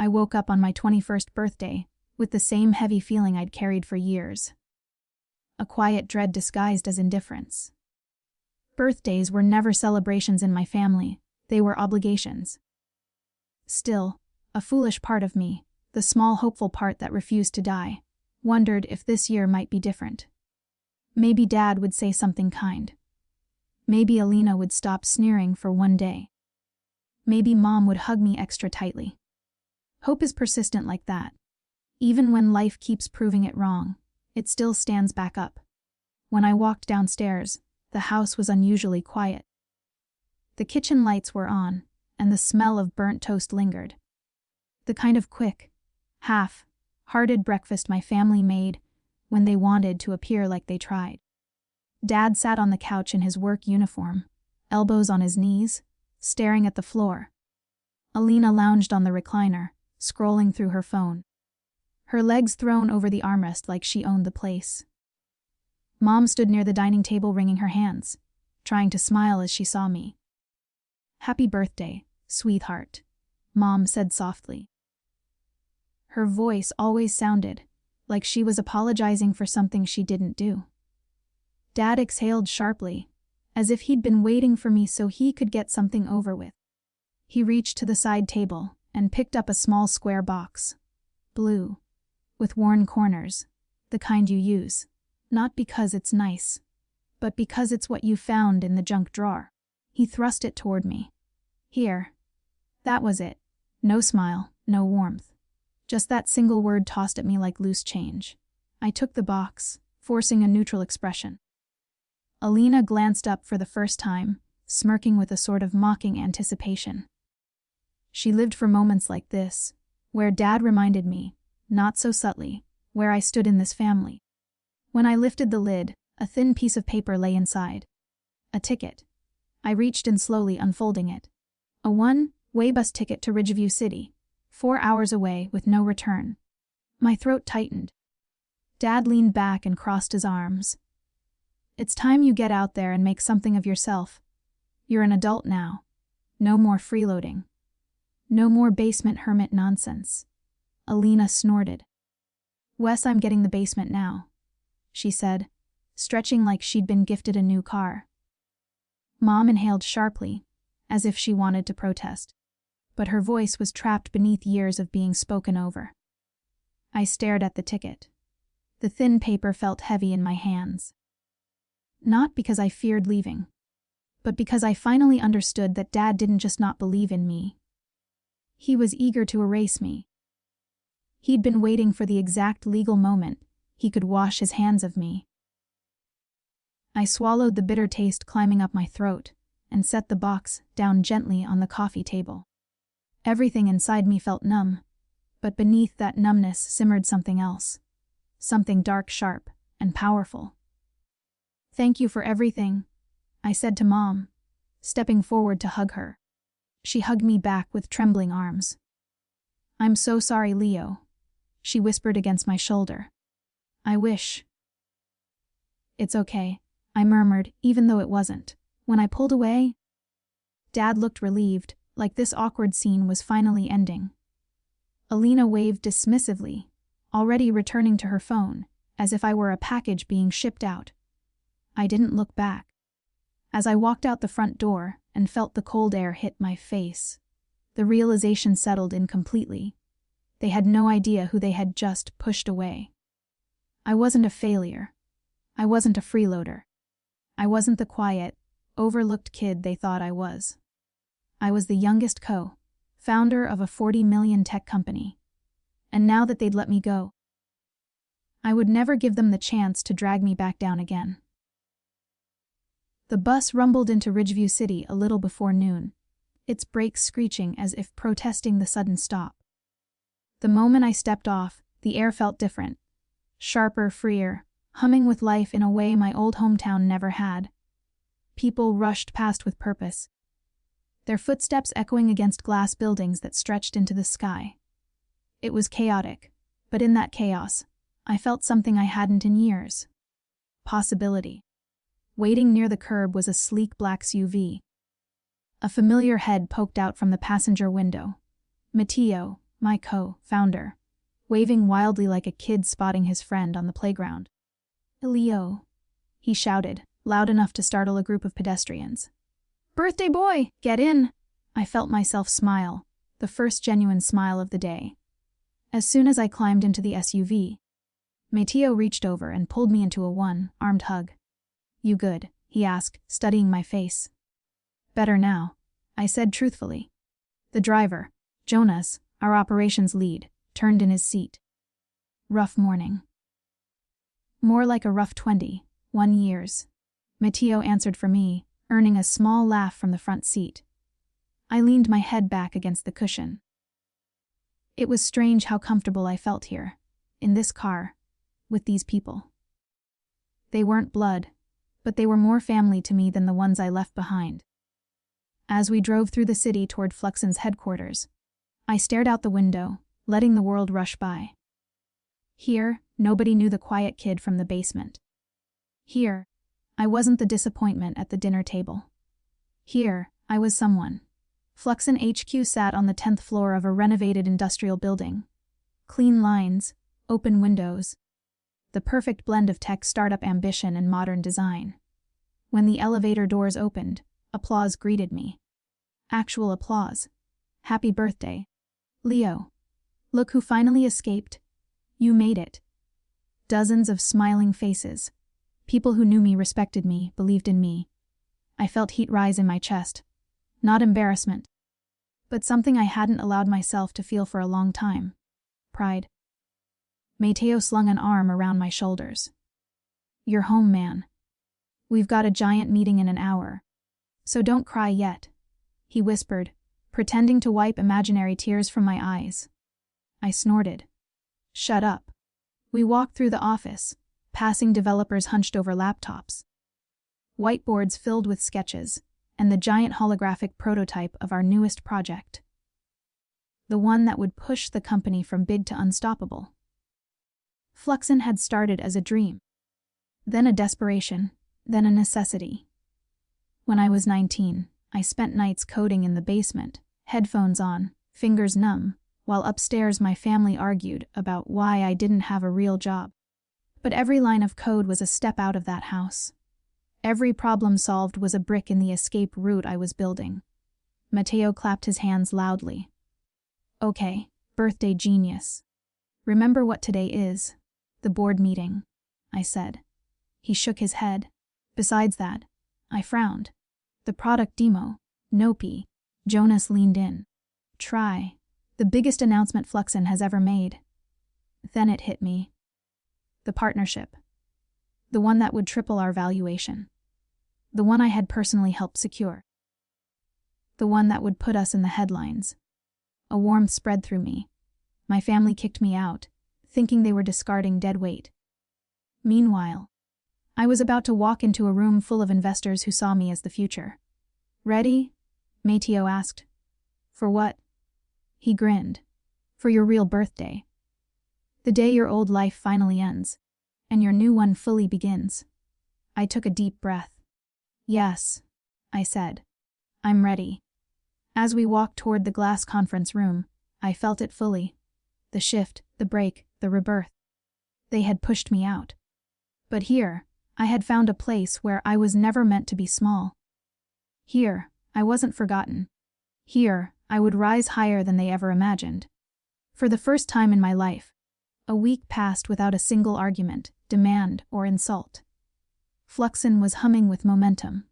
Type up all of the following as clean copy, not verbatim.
I woke up on my 21st birthday with the same heavy feeling I'd carried for years. A quiet dread disguised as indifference. Birthdays were never celebrations in my family, they were obligations. Still, a foolish part of me, the small hopeful part that refused to die, wondered if this year might be different. Maybe Dad would say something kind. Maybe Alina would stop sneering for one day. Maybe Mom would hug me extra tightly. Hope is persistent like that. Even when life keeps proving it wrong, it still stands back up. When I walked downstairs, the house was unusually quiet. The kitchen lights were on, and the smell of burnt toast lingered. The kind of quick, half-hearted breakfast my family made when they wanted to appear like they tried. Dad sat on the couch in his work uniform, elbows on his knees, staring at the floor. Alina lounged on the recliner, scrolling through her phone. Her legs thrown over the armrest like she owned the place. Mom stood near the dining table wringing her hands, trying to smile as she saw me. "Happy birthday, sweetheart," Mom said softly. Her voice always sounded like she was apologizing for something she didn't do. Dad exhaled sharply, as if he'd been waiting for me so he could get something over with. He reached to the side table and picked up a small square box. Blue, with worn corners, the kind you use, not because it's nice, but because it's what you found in the junk drawer. He thrust it toward me. "Here." That was it. No smile, no warmth. Just that single word tossed at me like loose change. I took the box, forcing a neutral expression. Alina glanced up for the first time, smirking with a sort of mocking anticipation. She lived for moments like this, where Dad reminded me, not so subtly, where I stood in this family. When I lifted the lid, a thin piece of paper lay inside. A ticket. I reached in slowly unfolding it. A one-way bus ticket to Ridgeview City, 4 hours away with no return. My throat tightened. Dad leaned back and crossed his arms. "It's time you get out there and make something of yourself. You're an adult now. No more freeloading. No more basement hermit nonsense." Alina snorted. "Wes, I'm getting the basement now," she said, stretching like she'd been gifted a new car. Mom inhaled sharply, as if she wanted to protest, but her voice was trapped beneath years of being spoken over. I stared at the ticket. The thin paper felt heavy in my hands. Not because I feared leaving, but because I finally understood that Dad didn't just not believe in me. He was eager to erase me. He'd been waiting for the exact legal moment he could wash his hands of me. I swallowed the bitter taste climbing up my throat and set the box down gently on the coffee table. Everything inside me felt numb, but beneath that numbness simmered something else. Something dark, sharp, and powerful. "Thank you for everything," I said to Mom, stepping forward to hug her. She hugged me back with trembling arms. "I'm so sorry, Leo," she whispered against my shoulder. "I wish." "It's okay," I murmured, even though it wasn't. When I pulled away, Dad looked relieved, like this awkward scene was finally ending. Alina waved dismissively, already returning to her phone, as if I were a package being shipped out. I didn't look back. As I walked out the front door and felt the cold air hit my face, the realization settled in completely. They had no idea who they had just pushed away. I wasn't a failure. I wasn't a freeloader. I wasn't the quiet, overlooked kid they thought I was. I was the youngest co-founder of a 40 million tech company. And now that they'd let me go, I would never give them the chance to drag me back down again. The bus rumbled into Ridgeview City a little before noon, its brakes screeching as if protesting the sudden stop. The moment I stepped off, the air felt different. Sharper, freer, humming with life in a way my old hometown never had. People rushed past with purpose, their footsteps echoing against glass buildings that stretched into the sky. It was chaotic, but in that chaos, I felt something I hadn't in years. Possibility. Waiting near the curb was a sleek black SUV. A familiar head poked out from the passenger window. Mateo, my co-founder, waving wildly like a kid spotting his friend on the playground. "Leo," he shouted, loud enough to startle a group of pedestrians. "Birthday boy, get in!" I felt myself smile, the first genuine smile of the day. As soon as I climbed into the SUV, Mateo reached over and pulled me into a one-armed hug. "You good?" he asked, studying my face. "Better now," I said truthfully. The driver, Jonas, our operations lead, turned in his seat. "Rough morning." "More like a rough 21 years," Mateo answered for me, earning a small laugh from the front seat. I leaned my head back against the cushion. It was strange how comfortable I felt here, in this car, with these people. They weren't blood, but they were more family to me than the ones I left behind. As we drove through the city toward Fluxon's headquarters, I stared out the window, letting the world rush by. Here, nobody knew the quiet kid from the basement. Here, I wasn't the disappointment at the dinner table. Here, I was someone. Fluxon HQ sat on the 10th floor of a renovated industrial building. Clean lines, open windows. The perfect blend of tech startup ambition and modern design. When the elevator doors opened, applause greeted me. Actual applause. "Happy birthday, Leo. Look who finally escaped. You made it." Dozens of smiling faces. People who knew me, respected me, believed in me. I felt heat rise in my chest. Not embarrassment, but something I hadn't allowed myself to feel for a long time. Pride. Mateo slung an arm around my shoulders. "You're home, man. We've got a giant meeting in an hour, so don't cry yet," he whispered, pretending to wipe imaginary tears from my eyes. I snorted. "Shut up." We walked through the office, passing developers hunched over laptops. Whiteboards filled with sketches, and the giant holographic prototype of our newest project. The one that would push the company from big to unstoppable. Fluxon had started as a dream, then a desperation, then a necessity. When I was 19, I spent nights coding in the basement, headphones on, fingers numb, while upstairs my family argued about why I didn't have a real job. But every line of code was a step out of that house. Every problem solved was a brick in the escape route I was building. Mateo clapped his hands loudly. "Okay, birthday genius. Remember what today is. The board meeting," I said. He shook his head. "Besides that," I frowned. "The product demo. Nope." Jonas leaned in. "Try. The biggest announcement Fluxon has ever made." Then it hit me. The partnership. The one that would triple our valuation. The one I had personally helped secure. The one that would put us in the headlines. A warmth spread through me. My family kicked me out, thinking they were discarding dead weight. Meanwhile, I was about to walk into a room full of investors who saw me as the future. "Ready?" Mateo asked. "For what?" He grinned. "For your real birthday. The day your old life finally ends, and your new one fully begins." I took a deep breath. "Yes," I said. "I'm ready." As we walked toward the glass conference room, I felt it fully. The shift, the break, the rebirth. They had pushed me out. But here, I had found a place where I was never meant to be small. Here, I wasn't forgotten. Here, I would rise higher than they ever imagined. For the first time in my life, a week passed without a single argument, demand, or insult. Fluxon was humming with momentum.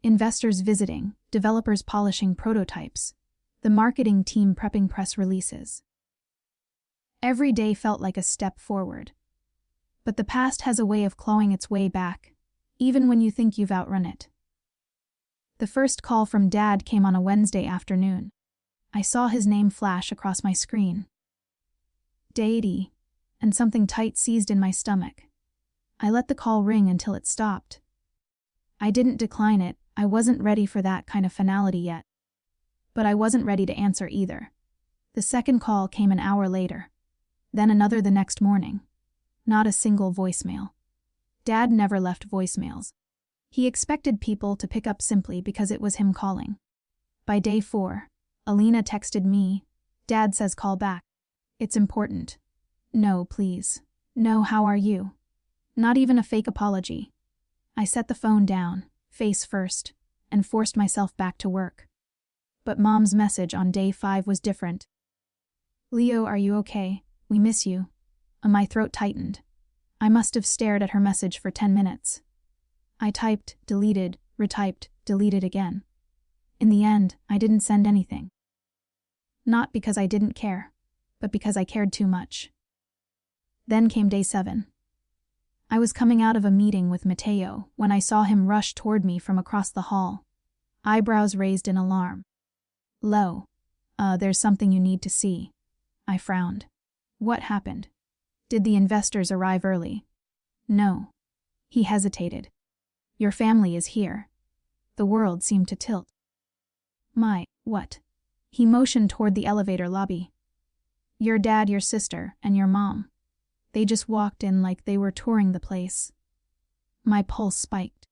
Investors visiting, developers polishing prototypes, the marketing team prepping press releases. Every day felt like a step forward. But the past has a way of clawing its way back, even when you think you've outrun it. The first call from Dad came on a Wednesday afternoon. I saw his name flash across my screen. Deity, and something tight seized in my stomach. I let the call ring until it stopped. I didn't decline it, I wasn't ready for that kind of finality yet. But I wasn't ready to answer either. The second call came an hour later. Then another the next morning. Not a single voicemail. Dad never left voicemails. He expected people to pick up simply because it was him calling. By day 4, Alina texted me, Dad says call back. It's important. No, please. No, how are you? Not even a fake apology. I set the phone down, face first, and forced myself back to work. But Mom's message on day 5 was different. Leo, are you okay? We miss you. My throat tightened. I must have stared at her message for 10 minutes. I typed, deleted, retyped, deleted again. In the end, I didn't send anything. Not because I didn't care, but because I cared too much. Then came day 7. I was coming out of a meeting with Mateo when I saw him rush toward me from across the hall, eyebrows raised in alarm. Lo, there's something you need to see. I frowned. What happened? Did the investors arrive early? No. He hesitated. Your family is here. The world seemed to tilt. My, what? He motioned toward the elevator lobby. Your dad, your sister, and your mom. They just walked in like they were touring the place. My pulse spiked.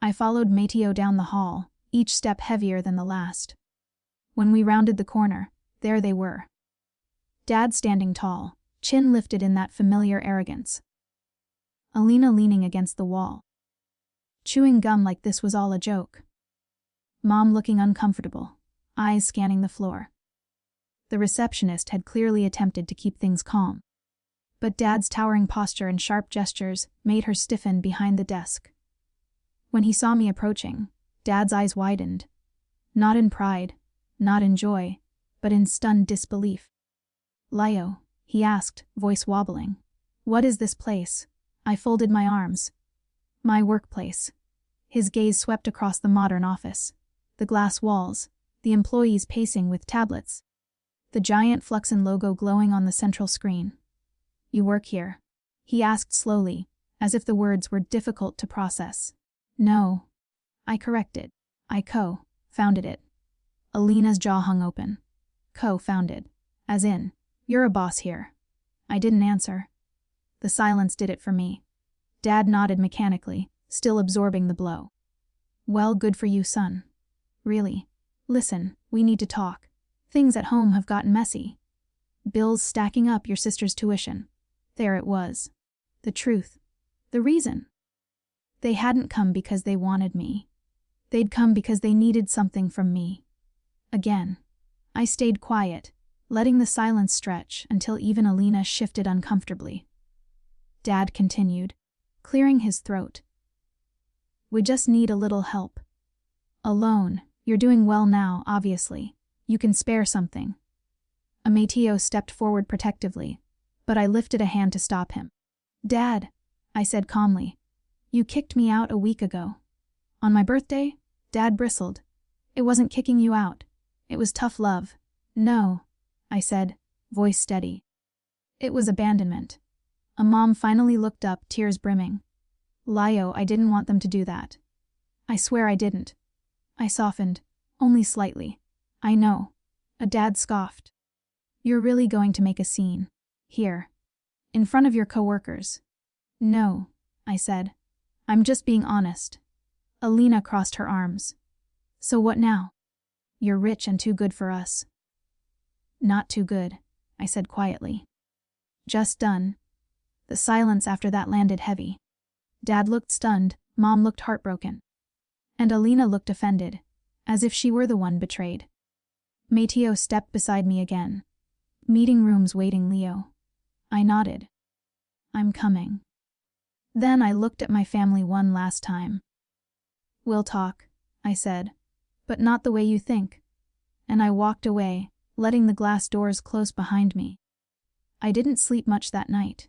I followed Mateo down the hall, each step heavier than the last. When we rounded the corner, there they were. Dad standing tall, chin lifted in that familiar arrogance. Alina leaning against the wall, chewing gum like this was all a joke. Mom looking uncomfortable, eyes scanning the floor. The receptionist had clearly attempted to keep things calm, but Dad's towering posture and sharp gestures made her stiffen behind the desk. When he saw me approaching, Dad's eyes widened, not in pride, not in joy, but in stunned disbelief. Leo, he asked, voice wobbling. What is this place? I folded my arms. My workplace. His gaze swept across the modern office. The glass walls, the employees pacing with tablets. The giant Fluxon logo glowing on the central screen. You work here? He asked slowly, as if the words were difficult to process. No. I corrected. I co-founded it. Alina's jaw hung open. Co-founded. As in, you're a boss here. I didn't answer. The silence did it for me. Dad nodded mechanically, still absorbing the blow. Well, good for you, son. Really. Listen, we need to talk. Things at home have gotten messy. Bills stacking up, your sister's tuition. There it was. The truth. The reason. They hadn't come because they wanted me. They'd come because they needed something from me. Again. I stayed quiet, letting the silence stretch until even Alina shifted uncomfortably. Dad continued, clearing his throat. We just need a little help. Alone, you're doing well now, obviously. You can spare something. Mateo stepped forward protectively, but I lifted a hand to stop him. Dad, I said calmly, you kicked me out a week ago. On my birthday? Dad bristled. It wasn't kicking you out. It was tough love. No, I said, voice steady. It was abandonment. A mom finally looked up, tears brimming. Leo, I didn't want them to do that. I swear I didn't. I softened, only slightly. I know. A dad scoffed. You're really going to make a scene. Here. In front of your coworkers. No, I said. I'm just being honest. Alina crossed her arms. So what now? You're rich and too good for us. Not too good, I said quietly. Just done. The silence after that landed heavy. Dad looked stunned, Mom looked heartbroken. And Alina looked offended, as if she were the one betrayed. Mateo stepped beside me again. Meeting rooms waiting, Leo. I nodded. I'm coming. Then I looked at my family one last time. We'll talk, I said, but not the way you think. And I walked away, letting the glass doors close behind me. I didn't sleep much that night.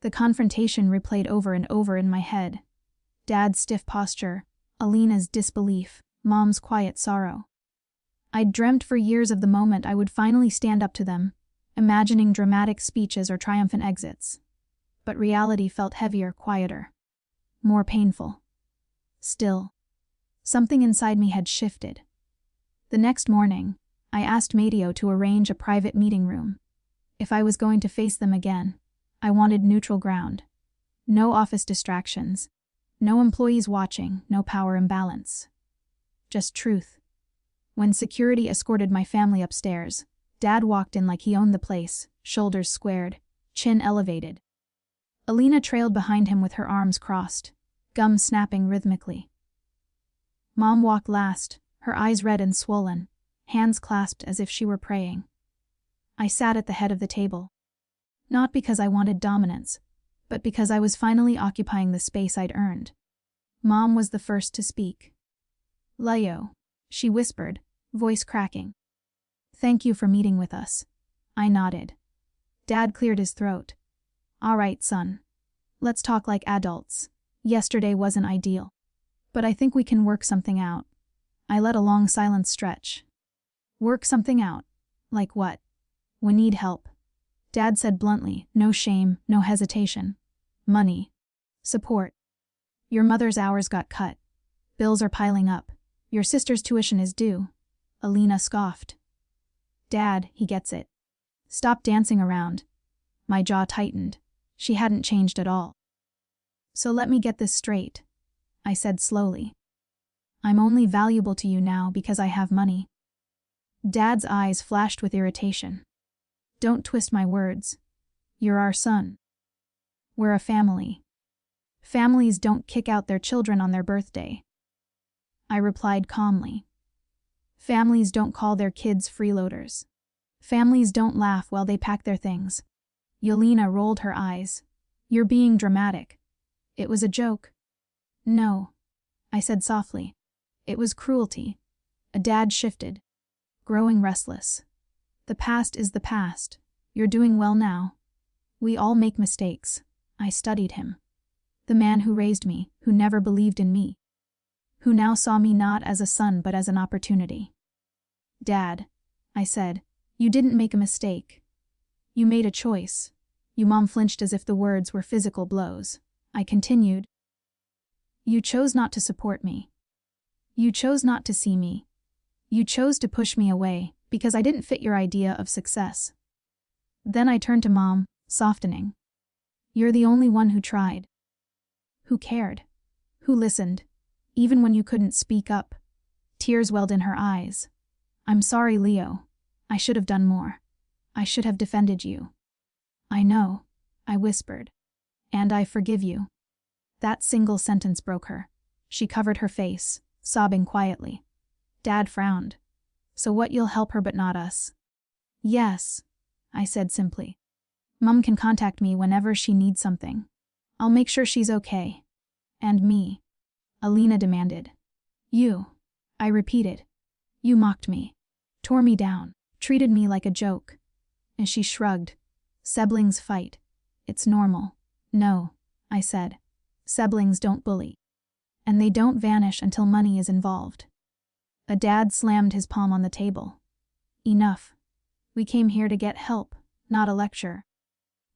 The confrontation replayed over and over in my head. Dad's stiff posture, Alina's disbelief, Mom's quiet sorrow. I'd dreamt for years of the moment I would finally stand up to them, imagining dramatic speeches or triumphant exits. But reality felt heavier, quieter, more painful. Still, something inside me had shifted. The next morning, I asked Mateo to arrange a private meeting room. If I was going to face them again, I wanted neutral ground. No office distractions. No employees watching, no power imbalance. Just truth. When security escorted my family upstairs, Dad walked in like he owned the place, shoulders squared, chin elevated. Alina trailed behind him with her arms crossed, gum snapping rhythmically. Mom walked last, her eyes red and swollen, hands clasped as if she were praying. I sat at the head of the table. Not because I wanted dominance, but because I was finally occupying the space I'd earned. Mom was the first to speak. "Leo," she whispered, voice cracking. "Thank you for meeting with us." I nodded. Dad cleared his throat. "All right, son. Let's talk like adults. Yesterday wasn't ideal. But I think we can work something out." I let a long silence stretch. "Work something out? Like what?" "We need help." Dad said bluntly, no shame, no hesitation. "Money. Support. Your mother's hours got cut. Bills are piling up. Your sister's tuition is due." Alina scoffed. "Dad, he gets it. Stop dancing around." My jaw tightened. She hadn't changed at all. "So let me get this straight," I said slowly. "I'm only valuable to you now because I have money." Dad's eyes flashed with irritation. "Don't twist my words. You're our son. We're a family. Families don't kick out their children on their birthday." I replied calmly. "Families don't call their kids freeloaders. Families don't laugh while they pack their things." Yelena rolled her eyes. "You're being dramatic. It was a joke." "No," I said softly. "It was cruelty." Dad shifted, growing restless. "The past is the past. You're doing well now. We all make mistakes." I studied him. The man who raised me, who never believed in me, who now saw me not as a son but as an opportunity. "Dad," I said, "you didn't make a mistake. You made a choice." Mom flinched as if the words were physical blows. I continued. "You chose not to support me. You chose not to see me. You chose to push me away because I didn't fit your idea of success." Then I turned to Mom, softening. "You're the only one who tried. Who cared. Who listened, even when you couldn't speak up." Tears welled in her eyes. "I'm sorry, Leo. I should have done more. I should have defended you." "I know," I whispered. "And I forgive you." That single sentence broke her. She covered her face, sobbing quietly. Dad frowned. "So what, you'll help her but not us?" "Yes," I said simply. "Mom can contact me whenever she needs something. I'll make sure she's okay." "And me?" Alina demanded. "You," I repeated. "You mocked me, tore me down, treated me like a joke." And she shrugged. "Siblings fight. It's normal." "No," I said. "Siblings don't bully. And they don't vanish until money is involved." Dad slammed his palm on the table. "Enough. We came here to get help, not a lecture.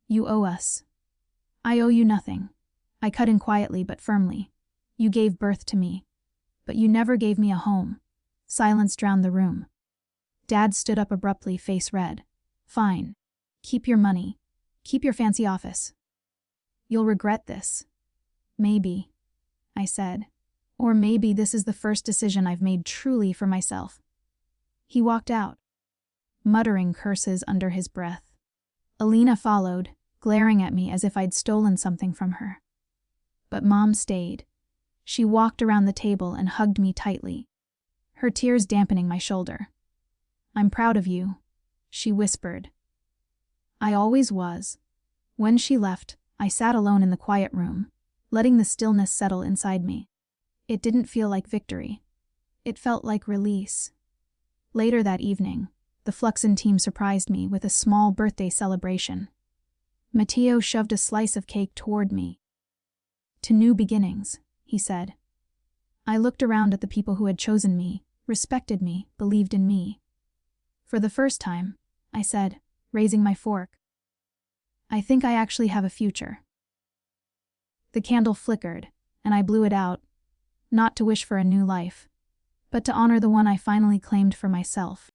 You owe us." "I owe you nothing." I cut in quietly but firmly. "You gave birth to me. But you never gave me a home." Silence drowned the room. Dad stood up abruptly, face red. "Fine. Keep your money. Keep your fancy office. You'll regret this." "Maybe," I said. "Or maybe this is the first decision I've made truly for myself." He walked out, muttering curses under his breath. Alina followed, glaring at me as if I'd stolen something from her. But Mom stayed. She walked around the table and hugged me tightly, her tears dampening my shoulder. "I'm proud of you," she whispered. I always was. When she left, I sat alone in the quiet room, letting the stillness settle inside me. It didn't feel like victory. It felt like release. Later that evening, the Fluxon team surprised me with a small birthday celebration. Matteo shoved a slice of cake toward me. "To new beginnings," he said. I looked around at the people who had chosen me, respected me, believed in me. "For the first time," I said, raising my fork, "I think I actually have a future." The candle flickered, and I blew it out, not to wish for a new life, but to honor the one I finally claimed for myself.